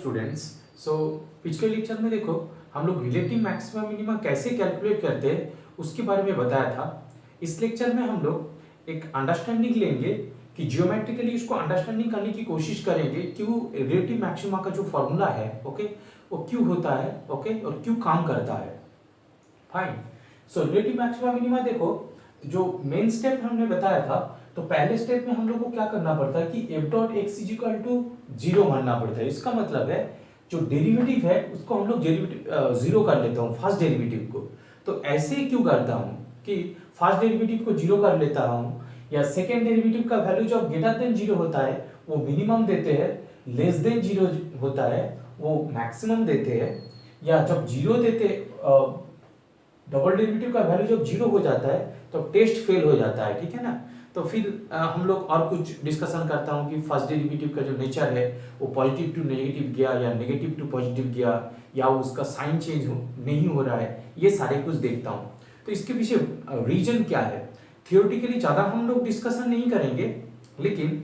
Students. सो पिछले lecture में देखो हम लोग रिलेटिव मैक्सिमा मिनिमा कैसे कैलकुलेट करते हैं उसके बारे में बताया था। इस लेक्चर में हम लोग एक अंडरस्टैंडिंग लेंगे कि जियोमेट्रिकली इसको अंडरस्टैंडिंग करने की कोशिश करेंगे क्यों रिलेटिव मैक्सिमा का जो फॉर्मूला है ओके वो क्यों होता है ओके और क्यों काम करता है। Fine. So relative maxima minima देखो जो मेन स्टेप हमने बताया था, तो पहले स्टेप में हम लोग को क्या करना पड़ता है कि f dot X is equal to zero मानना पड़ता है। इसका मतलब है जो डेरिवेटिव है उसको हम लोग डेरिवेटिव जीरो कर लेता हूँ फर्स्ट डेरिवेटिव को। तो ऐसे क्यों करता हूँ कि फर्स्ट डेरिवेटिव को जीरो कर लेता हूँ, या सेकेंड डेरिवेटिव का वैल्यू जब ग्रेटर देन जीरो होता है वो मिनिमम देते हैं, लेस देन जीरो होता है वो मैक्सिमम देते हैं, या जब जीरो देते डबल डेरिवेटिव का वैल्यू जब जीरो हो जाता है तो टेस्ट फेल हो जाता है, ठीक है ना। तो फिर हम लोग और कुछ डिस्कशन करता हूँ कि फर्स्ट डेरिवेटिव का जो नेचर है वो पॉजिटिव टू नेगेटिव गया या नेगेटिव टू पॉजिटिव गया, या उसका साइन चेंज नहीं हो रहा है, ये सारे कुछ देखता हूँ। तो इसके पीछे रीजन क्या है, थियोरेटिकली ज़्यादा हम लोग डिस्कशन नहीं करेंगे, लेकिन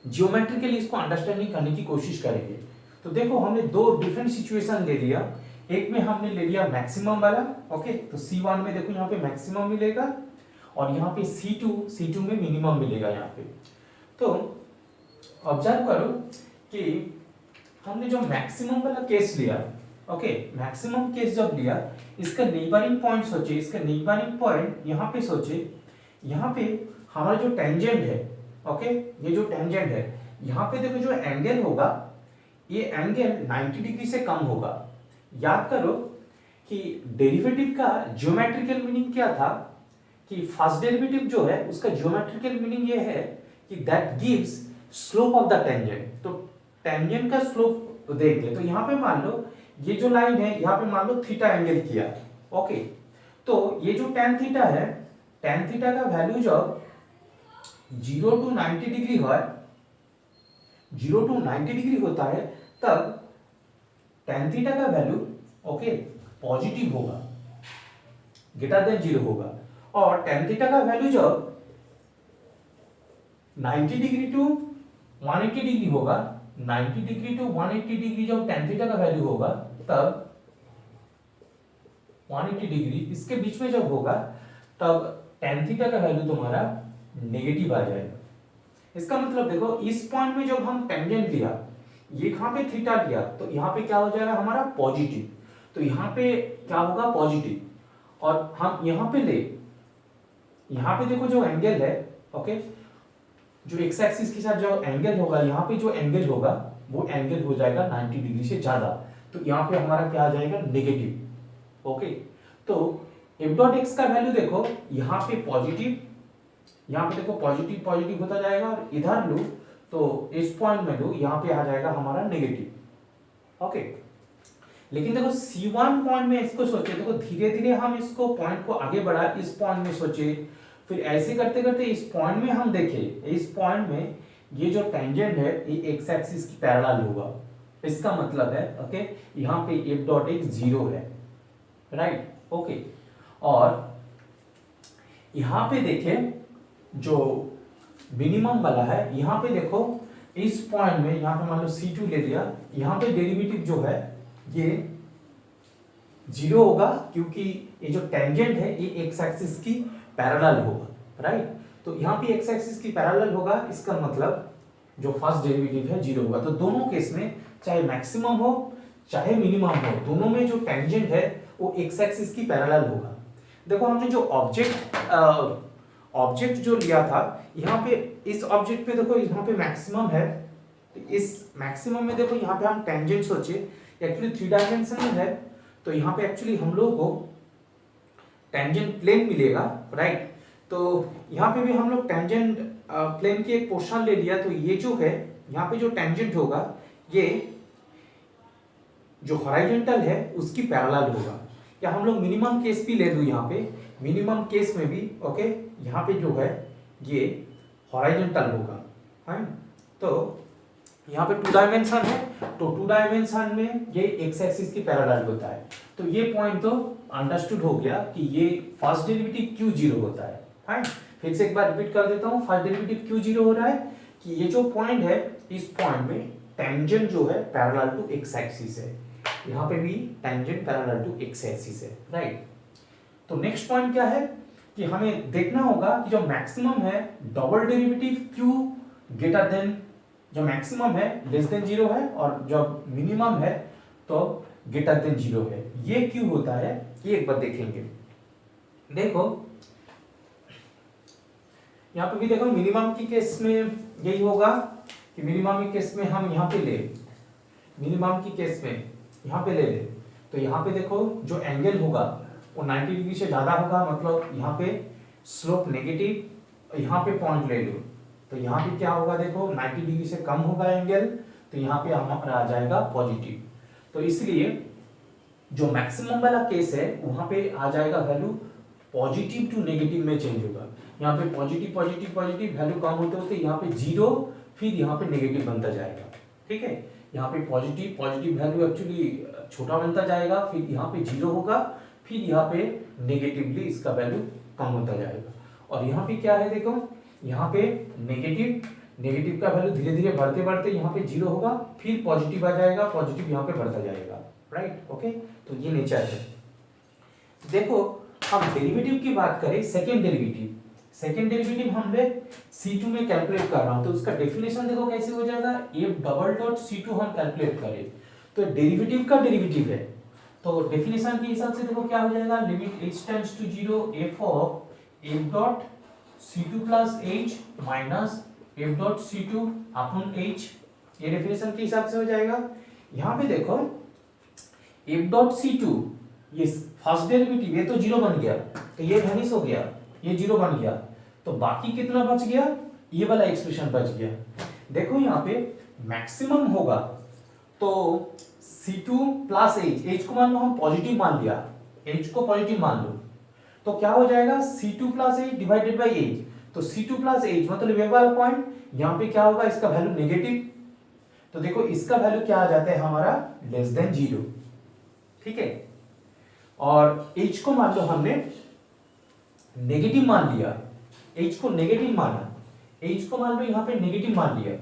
जियोमेट्रिकली इसको अंडरस्टैंडिंग करने की कोशिश करेंगे। तो देखो हमने दो डिफरेंट सिचुएशन ले लिया। एक में हमने ले लिया मैक्सिमम वाला, ओके, तो C1 में देखो यहाँ पे मैक्सिमम मिलेगा और यहाँ पे C2 में मिनिमम मिलेगा यहाँ पे। तो ऑब्जर्व करो कि हमने जो मैक्सिमम वाला केस लिया, ओके, मैक्सिमम केस जब लिया इसका नेबरिंग पॉइंट सोचे, इसका नेबरिंग पॉइंट यहाँ पे सोचे, यहाँ पे हमारा जो टेंजेंट है, ओके, ये जो टेंजेंट है यहाँ पे देखो जो एंगल होगा ये एंगल 90 डिग्री से कम होगा। याद करो कि डेरिवेटिव का ज्योमेट्रिकल मीनिंग क्या था कि फर्स्ट डेरिवेटिव जो है उसका ज्योमेट्रिकल मीनिंग ये है कि that gives slope of the tangent. तो टेंजेंट का स्लोप देख ले, तो यहाँ पे मान लो ये जो लाइन है यहाँ पे मान लो थीटा एंगल किया, ओके, तो ये जो tan थीटा है, tan थीटा का वैल्यू जब 0 to 90 डिग्री है, 0 to 90 डिग्री होता है तब tan थीटा का वैल्यू ओके पॉजिटिव होगा, ग्रेटर देन जीरो होगा, और tan थीटा का वैल्यू जब 90 डिग्री टू 180 डिग्री होगा, 90 डिग्री टू 180 डिग्री जब tan थीटा का वैल्यू होगा तब 180 डिग्री इसके बीच में जब होगा तब tan थीटा का वैल्यू तुम्हारा नेगेटिव आ जाएगा। इसका मतलब देखो इस पॉइंट में जब हम टेंजेंट लिया, ये कहां पे थीटा लिया, तो यहाँ पे क्या हो जाएगा हमारा पॉजिटिव, तो यहाँ पे क्या होगा पॉजिटिव, और हम यहाँ पे ले, यहाँ पे देखो जो एंगल है, ओके, जो एक्स एक्सिस के साथ जो एंगल होगा यहाँ पे जो एंगल होगा वो एंगल हो जाएगा 90 डिग्री से ज्यादा, तो यहाँ पे हमारा क्या आ जाएगा नेगेटिव, ओके। तो f डॉट एक्स का वैल्यू देखो यहाँ पे पॉजिटिव, यहाँ पे देखो पॉजिटिव पॉजिटिव होता जाएगा, और इधर लो तो इस पॉइंट में लो यहाँ पे आ जाएगा हमारा नेगेटिव, ओके। लेकिन देखो C1 पॉइंट में इसको सोचे, देखो धीरे धीरे हम इसको पॉइंट को आगे बढ़ा, इस पॉइंट में सोचे, फिर ऐसे करते करते इस पॉइंट में हम देखे, इस पॉइंट में ये जो टेंजेंट है ये एक्स एक्सिस की पैरेलल होगा। इसका मतलब है ओके यहाँ पे f डॉट एक्स जीरो है, राइट, ओके। और यहाँ पे देखें जो मिनिमम वाला है, यहाँ पे देखो इस पॉइंट में यहाँ पे मान लो C2 ले लिया, यहाँ पे डेरिवेटिव जो है ये जीरो होगा क्योंकि ये जो टेंजेंट है ये एक्स एक्सिस की पैरेलल होगा, राइट। तो यहाँ पे एक्स एक्सिस की पैरेलल होगा, इसका मतलब जो फर्स्ट डेरिवेटिव है जीरो होगा। तो दोनों केस में चाहे मैक्सिमम हो चाहे मिनिमम हो, दोनों में जो टेंजेंट है वो एक्स एक्सिस की पैरेलल होगा। देखो हमने जो ऑब्जेक्ट जो लिया था, यहाँ पे इस ऑब्जेक्ट पे देखो यहाँ पे मैक्सिमम है, तो इस मैक्सिमम में देखो यहाँ पे हम टेंजेंट सोचे, एक्चुअली 3 डायमेंशन में है, तो यहाँ पे एक्चुअली हम लोग को टेंजेंट प्लेन मिलेगा, राइट। तो यहाँ पे भी हम लोग टेंजेंट प्लेन की एक पोर्शन ले लिया, तो ये जो है यहाँ पे जो टेंजेंट होगा ये जो हॉरिजॉन्टल है उसकी पैरेलल होगा। या हम लोग मिनिमम केस भी ले लूं, यहाँ पे मिनिमम केस में भी ओके यहाँ पे जो है ये हॉरिजॉन्टल होगा, है। तो यहाँ पे 2 डायमेंशन है, तो 2 डायमेंशन में ये एक्स एक्सिस की पैरेलल होता है। तो ये पॉइंट तो अंडरस्टूड हो गया कि ये फर्स्ट डेरिवेटिव क्यों जीरो होता है, फाइन। फिर से एक बार रिपीट कर देता हूँ, फर्स्ट डेरिवेटिव क्यों जीरो हो रहा है कि ये जो पॉइंट है इस पॉइंट में टेंजेंट जो है पैरेलल टू एक्स एक्सिस है, यहाँ पे भी tangent parallel to X axis है, राइट। तो नेक्स्ट पॉइंट क्या है कि हमें देखना होगा कि जो मैक्सिमम है double derivative Q greater than, जो मैक्सिमम है लेस देन जीरो है और जो मिनिमम है तो ग्रेटर देन जीरो है, ये क्यों होता है ये एक बार देखेंगे। देखो यहाँ पे भी देखो मिनिमम की केस में यही होगा कि मिनिमम की केस में हम यहाँ पे ले, मिनिमम की केस में यहाँ पे ले ले, तो यहाँ पे देखो जो एंगल होगा वो 90 डिग्री से ज्यादा होगा, मतलब यहाँ पे स्लोप नेगेटिव, यहाँ पे पॉइंट ले लो तो यहाँ पे क्या होगा देखो 90 डिग्री से कम होगा एंगल, तो यहाँ पे हमारा आ जाएगा पॉजिटिव। तो इसलिए जो मैक्सिमम वाला केस है वहां पे आ जाएगा वैल्यू पॉजिटिव टू नेगेटिव में चेंज होगा, यहाँ पे पॉजिटिव पॉजिटिव पॉजिटिव वैल्यू कम होते होते यहाँ पे जीरो, फिर यहाँ पे नेगेटिव बनता जाएगा, ठीक है। यहाँ पे पॉजिटिव पॉजिटिव वैल्यू एक्चुअली छोटा बनता जाएगा, फिर यहाँ पे जीरो होगा, फिर यहाँ पे नेगेटिवली इसका वैल्यू कम होता जाएगा। और यहाँ पे क्या है देखो, यहाँ पे नेगेटिव, नेगेटिव का वैल्यू धीरे धीरे बढ़ते बढ़ते यहाँ पे जीरो होगा, फिर पॉजिटिव आ जाएगा, पॉजिटिव यहाँ पे बढ़ता जाएगा, राइट, ओके। तो ये नेचर है। देखो हम डेरिवेटिव की बात करें, सेकेंड डेरिवेटिव, सेकेंड डेरिवेटिव हमने C2 में कैलकुलेट कर रहा हूं, तो उसका डेफिनेशन देखो कैसे हो जाएगा, f डबल डॉट C2 हम कैलकुलेट करें तो डेरिवेटिव का डेरिवेटिव है, तो डेफिनेशन के हिसाब से देखो क्या हो जाएगा, limit h tends to 0 f of f dot C2 plus h minus f dot C2 upon h, ये डेफिनेशन के हिसाब से हो जाएगा। यहाँ पे देखो f डॉट C2 ये फर्स्ट डेरिवेटिव, ये तो जीरो बन गया, तो ये वैनिश हो गया, ये जीरो बन गया, तो बाकी कितना बच गया, ये वाला एक्सप्रेशन बच गया। देखो यहाँ पे मैक्सिमम होगा तो C2 प्लस h को मान लो हम पॉजिटिव मान लिया, h को पॉजिटिव मान लो, तो क्या हो जाएगा C2 plus h divided by h, तो C2 प्लस h मतलब ये वाला पॉइंट, यहाँ पे क्या होगा इसका वैल्यू नेगेटिव, तो देखो इसका वैल्यू क्या आ जाता है हमारा लेस देन जीरो, ठीक है। और h को मान लो हमने नेगेटिव मान लिया, h को नेगेटिव माना, h को मान लो यहाँ पे नेगेटिव मान लिया,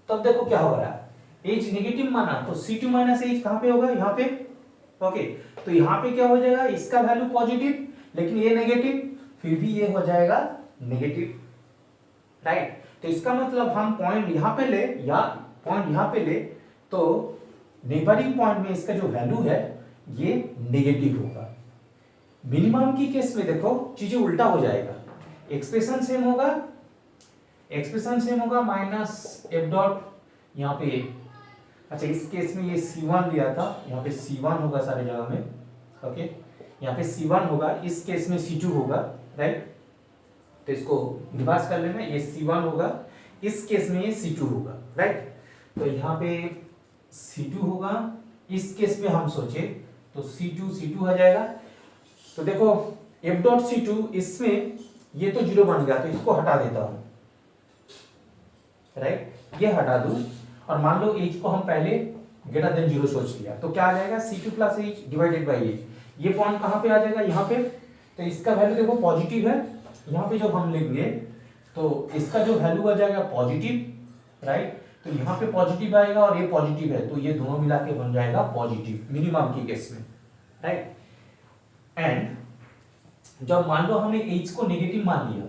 तब देखो क्या हो रहा है, h नेगेटिव माना तो C2 माइनस h कहां पे होगा, यहाँ पे, ओके। तो यहाँ पे क्या हो जाएगा, इसका वैल्यू पॉजिटिव लेकिन ये नेगेटिव, फिर भी ये हो जाएगा नेगेटिव, राइट। तो इसका मतलब हम पॉइंट यहाँ पे ले या पॉइंट यहाँ पे ले तो नेबरिंग पॉइंट में इसका जो वैल्यू है ये नेगेटिव होगा। मिनिमम की केस में देखो चीजें उल्टा हो जाएगा, एक्सप्रेशन सेम होगा, एक्सप्रेशन सेम होगा माइनस एफ डॉट यहाँ पे, अच्छा इस केस में ये C1 लिया था, यहाँ पे C1 होगा सारे जगह में, ओके, यहाँ पे C1 होगा, इस केस में C2 होगा, राइट। तो इसको रिवर्स कर लेना, ये C1 होगा, इस केस में ये C2 होगा, राइट। तो यहाँ पे C2 होगा, इस केस में हम सोचे तो C2 आ जाएगा। तो देखो f डॉट C2 इसमें ये तो जीरो बन गया, तो इसको हटा देता हूं, राइट, ये हटा दूं और मान लो h को हम पहले ग्रेटर देन जीरो सोच लिया, तो क्या आ जाएगा C2 plus h divided by h, ये पॉइंट कहां पे आ जाएगा, यहाँ पे, तो इसका वैल्यू देखो पॉजिटिव है, यहाँ पे जब हम लेंगे तो इसका जो वैल्यू आ जाएगा पॉजिटिव, राइट। तो यहाँ पे पॉजिटिव आएगा और ये पॉजिटिव है, तो ये दोनों मिला के बन जाएगा पॉजिटिव मिनिमम की केस में, राइट। एंड जब मान लो हमने h को नेगेटिव मान लिया,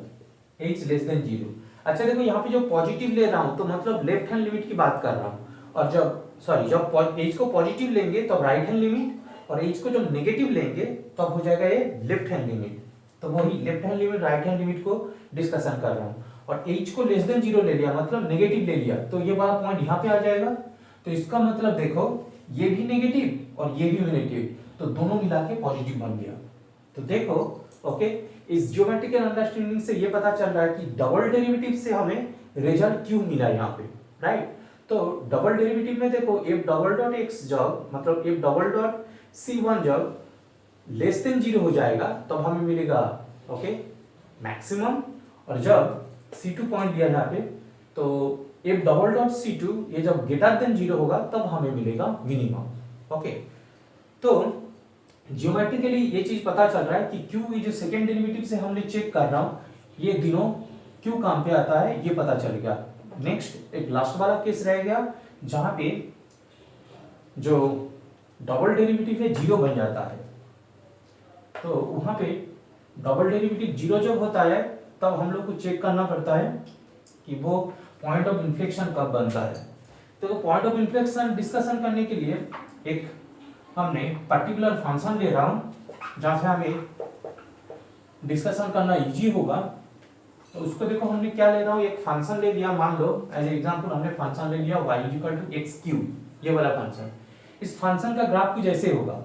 h लेस देन जीरो, अच्छा देखो यहाँ पे जो पॉजिटिव ले रहा हूं तो मतलब लेफ्ट हैंड लिमिट की बात कर रहा हूं, और जब जब h को पॉजिटिव लेंगे तब राइट हैंड लिमिट, और h को जब नेगेटिव लेंगे तब हो जाएगा ये लेफ्ट हैंड लिमिट, तो वही left hand limit right hand limit को डिस्कशन कर रहा हूं। और h को लेस देन जीरो ले लिया मतलब नेगेटिव ले लिया, तो ये वाला पॉइंट यहाँ पे आ जाएगा, तो इसका मतलब देखो ये भी नेगेटिव और ये भी नेगेटिव, तो दोनों मिला के पॉजिटिव बन गया। तो देखो ओके, इस ज्योमेट्रिकल अंडरस्टैंडिंग से ये पता चल रहा है कि डबल डेरिवेटिव से हमें रिजल्ट क्यों मिला यहाँ पे, राइट। तो डबल डेरिवेटिव में देखो f डबल डॉट x जब मतलब f डबल डॉट C1 जब लेस देन जीरो हो जाएगा तब हमें मिलेगा ओके मैक्सिमम, और जब C2 पॉइंट दिया यहाँ पे तो f डबल डॉट C2 ये जब ग्रेटर देन जीरो होगा तब हमें मिलेगा मिनिमम, ओके। तो ज्योमेट्रिकली ये चीज पता चल रहा है कि क्यों ये जो सेकंड डेरिवेटिव से हमने चेक कर रहा हूं ये दिनों क्यों काम पे आता है, ये पता चल गया। नेक्स्ट एक लास्ट वाला केस रह गया जहाँ पे जो डबल डेरिवेटिव है जीरो बन जाता है। तो वहाँ पे डबल डेरिवेटिव जीरो जब होता है तब हम लोग को चेक करना पड़ता है कि वो पॉइंट ऑफ इन्फ्लेक्शन कब बनता है। तो पॉइंट ऑफ इन्फ्लेक्शन डिस्कशन करने के लिए एक हमने पर्टिकुलर फंक्शन ले रहा हूँ जहाँ से हमें डिस्कशन करना इजी होगा। तो उसको देखो हमने क्या ले रहा हूँ, एक फंक्शन ले लिया, मान लो एज एग्जांपल हमने फंक्शन ले लिया y equal to X cube, ये वाला फंक्शन। इस फंक्शन का ग्राफ कुछ ऐसे होगा।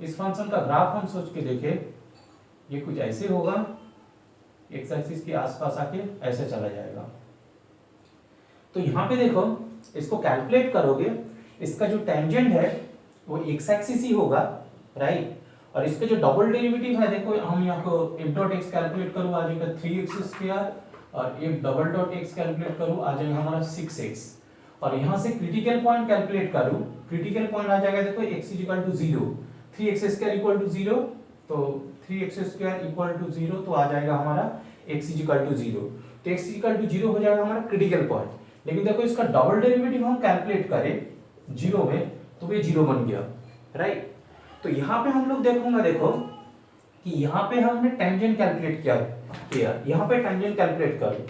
इस फंक्शन का ग्राफ हम सोच के देखें, ये कुछ ऐसे होगा, एक्स एक्सिस के आसपास आके ऐसे चला जाएगा। तो यहाँ पे देखो इसको कैलकुलेट करोगे, इसका जो टेंजेंट है वो एक्स एक्सिस ही होगा, राइट। और इसका जो डबल डेरिवेटिव है, देखो हम यहाँ को f डॉट एक्स कैलकुलेट करूँ आ जाएगा 3x², और f double dot X calculate करूँ आ जाएगा हमारा 6x। और यहाँ से क्रिटिकल पॉइंट कैलकुलेट करूँ, क्रिटिकल पॉइंट आ जाएगा देखो x equal to 0, 3x² equal to 0, तो 3x² इक्वल टू 0 तो आ जाएगा हमारा x इक्वल टू 0। तो x इक्वल टू 0 हो जाएगा हमारा क्रिटिकल पॉइंट। लेकिन देखो इसका डबल डेरिवेटिव हम कैलकुलेट करें 0 में तो ये 0 बन गया, राइट। तो यहाँ पे हम लोग देखूंगा, देखो कि यहाँ पे हमने टेंजेंट कैलकुलेट किया, यहाँ पे टेंजेंट कैलकुलेट करो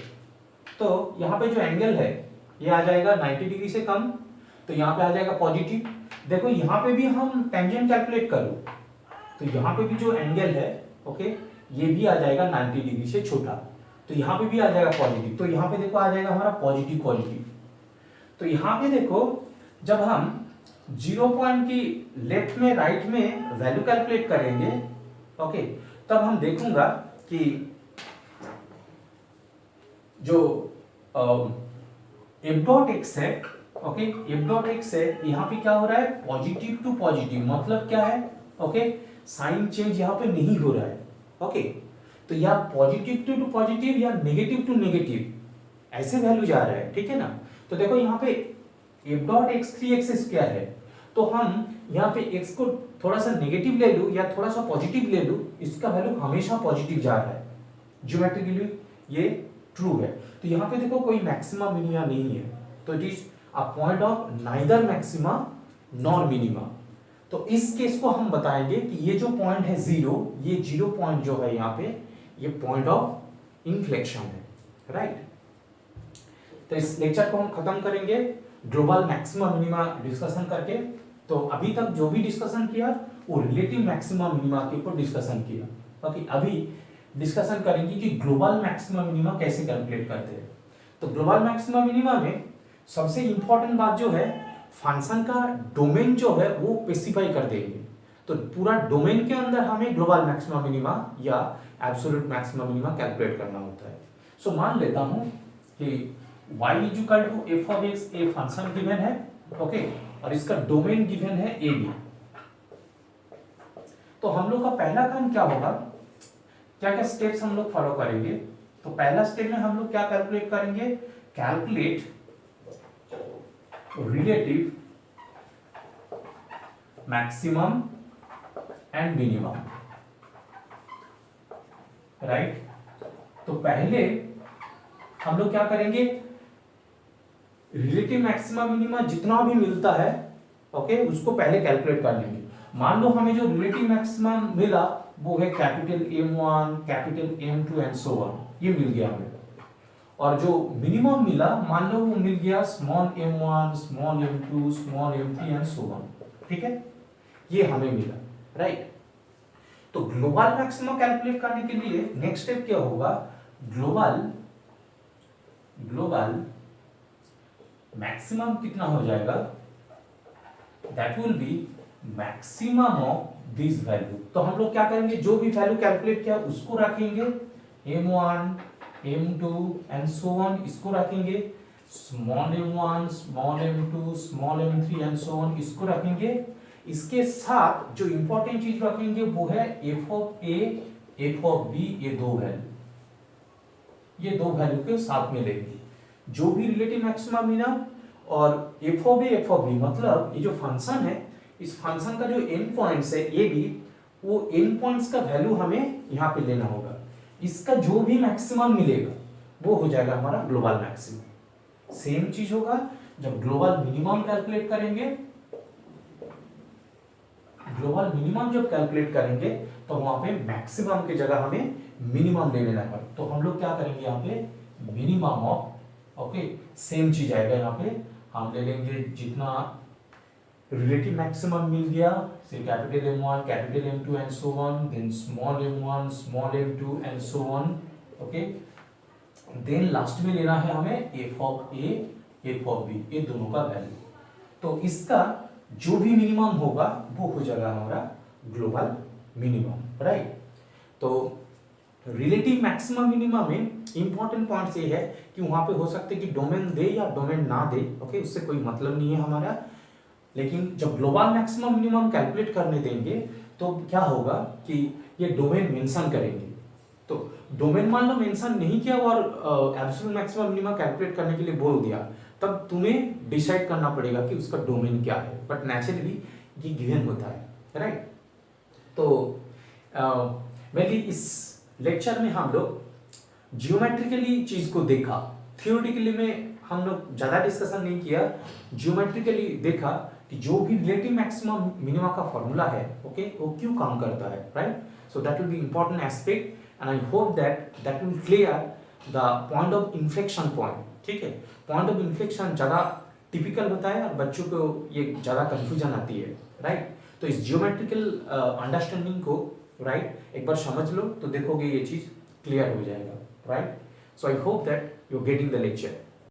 तो यहाँ पे जो एंगल है ये आ जाएगा 90 डिग्री से कम, तो यहाँ पे आ जाएगा पॉजिटिव। देखो यहाँ पे भी हम टेंजेंट कैलकुलेट करो तो यहाँ पे भी जो एंगल है, ओके, ये भी आ जाएगा 90 डिग्री से छोटा, तो यहाँ पे भी आ जाएगा पॉजिटिव। तो यहाँ पे देखो आ जाएगा हमारा पॉजिटिव पॉजिटिव। तो यहाँ पे देखो जब हम 0 पॉइंट की लेफ्ट में राइट में वैल्यू कैलकुलेट करेंगे, ओके, तब हम देखूंगा कि जो f डॉट एक्स है, ओके, f डॉट एक्स है, यहाँ पे क्या हो रहा है, पॉजिटिव टू पॉजिटिव, मतलब क्या है, ओके, साइन चेंज यहाँ पे नहीं हो रहा है, ओके। तो या पॉजिटिव टू पॉजिटिव या नेगेटिव टू नेगेटिव ऐसे वैल्यू जा रहा है, ठीक है ना। तो देखो यहाँ पे f डॉट एक्स 3x² है, तो हम यहाँ पे x को थोड़ा सा नेगेटिव ले लूँ या थोड़ा सा पॉजिटिव ले लूँ, इसका वैल्यू हमेशा पॉजिटिव जा रहा है, ज्योमेट्रिकली ये ट्रू है। तो यहाँ पे देखो कोई मैक्सिमा मिनिमा नहीं है, तो it is a point of neither maxima nor minima. तो इस केस को हम बताएंगे कि ये जो पॉइंट है 0, ये 0 पॉइंट जो है यहाँ पे ये पॉइंट ऑफ इन्फ्लेक्शन है, राइट। तो इस लेक्चर को हम खत्म करेंगे ग्लोबल मैक्सिमा मिनिमा डिस्कशन करके। तो अभी तक जो भी डिस्कशन किया वो रिलेटिव मैक्सिमा मिनिमा के ऊपर डिस्कशन किया, ओके। अभी डिस्कशन करेंगे कि ग्लोबल मैक्सिमा मिनिमा कैसे कैलकुलेट करते हैं। तो ग्लोबल मैक्सिमा मिनिमा में सबसे इंपॉर्टेंट बात जो है, फंक्शन का डोमेन जो है वो स्पेसिफाई कर देंगे। तो पूरा डोमेन के अंदर हमें ग्लोबल मैक्सिमा मिनिमा या एब्सोल्यूट मैक्सिमा मिनिमा कैलकुलेट करना होता है। सो मान लेता हूं कि y equal to f of x a function given है, ओके, और इसका डोमेन गिवन है a b। तो हम लोग का पहला काम क्या होगा, क्या क्या स्टेप्स हम लोग फॉलो करेंगे। तो पहला स्टेप में हम लोग क्या कैलकुलेट करेंगे, calculate relative maximum and minimum, right. तो पहले हम लोग क्या करेंगे, रिलेटिव मैक्सिमा मिनिमा जितना भी मिलता है, ओके, उसको पहले कैलकुलेट कर लेंगे। मान लो हमें जो रिलेटिव मैक्सिमा मिला वो है capital M1, capital M2 and so on, ये मिल गया हमें। और जो मिनिमम मिला मान लो वो मिल गया small m1, small m2, small m3 and so on, ठीक है, ये हमें मिला, राइट। तो ग्लोबल मैक्सिमा कैलकुलेट करने के लिए नेक्स्ट स्टेप क्या होगा, ग्लोबल मैक्सिमम कितना हो जाएगा, that will be maximum of this value. तो हम लोग क्या करेंगे, जो भी वैल्यू कैलकुलेट किया उसको रखेंगे, m1, m2 and so on, इसको रखेंगे, small m1, small m2, small m3 and so on, इसको रखेंगे। इसके साथ जो इंपॉर्टेंट चीज रखेंगे वो है f of a, f of b, ये दो वैल्यू के साथ में लेंगे। जो भी रिलेटिव मैक्सिमा मिला और f of a, f of b, मतलब ये जो फंक्शन है, इस फंक्शन का जो एंड पॉइंट्स है ये भी, वो एंड पॉइंट्स का वैल्यू हमें यहाँ पे लेना होगा। इसका जो भी मैक्सिमम मिलेगा वो हो जाएगा हमारा ग्लोबल मैक्सिमम। सेम चीज होगा, जब ग्लोबल मिनिमम कैलकुलेट करेंगे, ग्लोबल मिनिमम जब कैलकुलेट करेंगे तो वहां पे मैक्सिमम की जगह हमें मिनिमम ले लेना पड़े, तो हम लोग क्या करेंगे यहाँ पे मिनिमम ऑफ, ओके सेम चीज आएगा यहाँ पे, हम ले लेंगे जितना रिलेटिव मैक्सिमम मिल गया, से capital M1 capital M2 and so on, then small m1 small m2 and so on, okay then last में लेना है हमें f of a f of b, ये दोनों का वैल्यू, तो इसका जो भी मिनिमम होगा वो हो जाएगा हमारा ग्लोबल मिनिमम, राइट। तो रिलेटिव मैक्सिमम मिनिमम में इंपॉर्टेंट पॉइंट्स ये है कि वहां पे हो सकते कि डोमेन दे या डोमेन ना दे, ओके उससे कोई मतलब नहीं है हमारा, लेकिन जब ग्लोबल मैक्सिमम मिनिमम कैलकुलेट करने देंगे तो क्या होगा कि ये डोमेन मेंशन करेंगे, तो डोमेन मान लो मेंशन नहीं किया और एब्सोल्यूट मैक्सिमम मिनिमम कैलकुलेट करने के लिए बोल दिया, तब तुम्हें डिसाइड करना पड़ेगा कि उसका डोमेन क्या है, बट नेचुरली ये गिवन होता है, राइट। तो मेनली इस लेक्चर में हम लोग जियोमेट्रिकली चीज को देखा, थियोरेटिकली में हम लोग ज्यादा डिस्कशन नहीं किया, जियोमेट्रिकली देखा कि जो भी रिलेटिव मैक्सिमम मिनिमा का फॉर्मूला है, ओके वो क्यों काम करता है, right. So that will be important aspect and I hope that will clear the point of inflection point, ठीक है। पॉइंट ऑफ इन्फ्लेक्शन ज़्यादा टिपिकल होता है और बच्चों को ये ज़्यादा कंफ्यूजन आती है, राइट। तो इस जियोमेट्रिकल अंडरस्टैंडिंग को, राइट, एक बार समझ लो तो देखोगे ये चीज़ क्लियर हो जाएगा, right. So I hope that you are getting the lecture.